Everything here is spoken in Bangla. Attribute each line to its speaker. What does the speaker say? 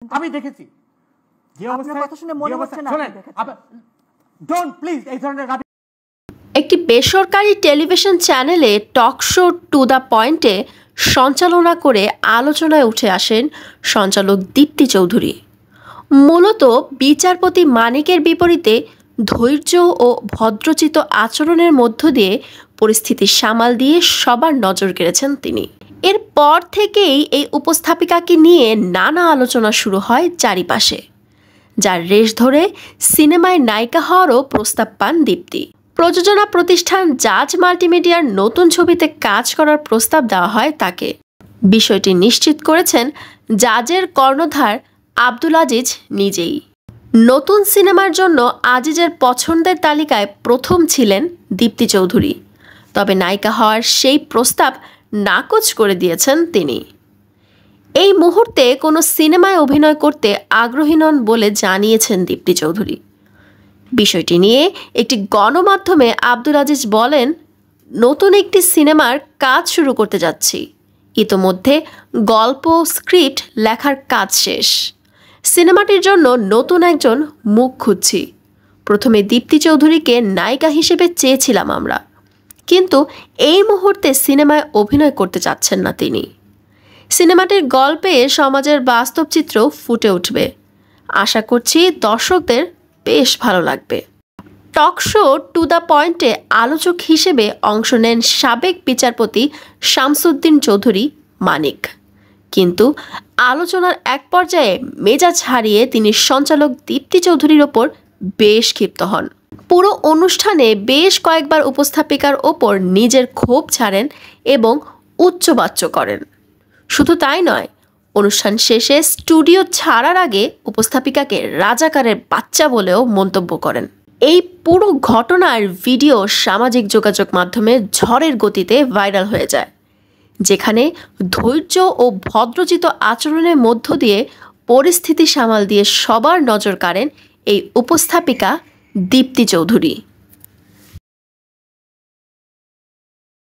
Speaker 1: আমি দেখেছি যে অবস্থায়
Speaker 2: কথা শুনে মনে হচ্ছে না
Speaker 1: ডোন্ট প্লিজ এই ধরনের
Speaker 3: একটি বেসরকারি টেলিভিশন চ্যানেলে টক শো টু দ্য পয়েন্টে সঞ্চালনা করে আলোচনায় উঠে আসেন সঞ্চালক দীপ্তি চৌধুরী। মূলত বিচারপতি মানিকের বিপরীতে ধৈর্য ও ভদ্রচিত আচরণের মধ্য দিয়ে পরিস্থিতি সামাল দিয়ে সবার নজর কেড়েছেন তিনি। এরপর থেকেই এই উপস্থাপিকাকে নিয়ে নানা আলোচনা শুরু হয় চারিপাশে, যার রেশ ধরে সিনেমায় নায়িকা হওয়ারও প্রস্তাব পান দীপ্তি। প্রযোজনা প্রতিষ্ঠান জাজ মাল্টিমিডিয়ার নতুন ছবিতে কাজ করার প্রস্তাব দেওয়া হয় তাকে। বিষয়টি নিশ্চিত করেছেন জাজের কর্ণধার আব্দুল আজিজ নিজেই। নতুন সিনেমার জন্য আজিজের পছন্দের তালিকায় প্রথম ছিলেন দীপ্তি চৌধুরী, তবে নায়িকা হওয়ার সেই প্রস্তাব নাকচ করে দিয়েছেন তিনি। এই মুহূর্তে কোনো সিনেমায় অভিনয় করতে আগ্রহী নন বলে জানিয়েছেন দীপ্তি চৌধুরী। বিষয়টি নিয়ে একটি গণমাধ্যমে আব্দুল আজিজ বলেন, নতুন একটি সিনেমার কাজ শুরু করতে যাচ্ছি। ইতোমধ্যে গল্প স্ক্রিপ্ট লেখার কাজ শেষ। সিনেমাটির জন্য নতুন একজন মুখ খুঁজছি। প্রথমে দীপ্তি চৌধুরীকে নায়িকা হিসেবে চেয়েছিলাম আমরা, কিন্তু এই মুহূর্তে সিনেমায় অভিনয় করতে চাচ্ছেন না তিনি। সিনেমাটির গল্পে সমাজের বাস্তব চিত্র ফুটে উঠবে। আশা করছি দর্শকদের বেশ ভালো লাগবে। টক শো টু দ্য পয়েন্টে আলোচক হিসেবে অংশ নেন সাবেক বিচারপতি শামসুদ্দিন চৌধুরী মানিক, কিন্তু আলোচনার এক পর্যায়ে মেজাজ হারিয়ে তিনি সঞ্চালক দীপ্তি চৌধুরীর ওপর বেশ ক্ষিপ্ত হন। পুরো অনুষ্ঠানে বেশ কয়েকবার উপস্থাপিকার ওপর নিজের ক্ষোভ ছাড়েন এবং উচ্চবাচ্য করেন। শুধু তাই নয়, অনুষ্ঠান শেষে স্টুডিও ছাড়ার আগে উপস্থাপিকাকে রাজাকারের বাচ্চা বলেও মন্তব্য করেন। এই পুরো ঘটনার ভিডিও সামাজিক যোগাযোগ মাধ্যমে ঝড়ের গতিতে ভাইরাল হয়ে যায়, যেখানে ধৈর্য ও ভদ্রচিত আচরণের মধ্য দিয়ে পরিস্থিতি সামাল দিয়ে সবার নজর কাড়েন এই উপস্থাপিকা দীপ্তি চৌধুরী।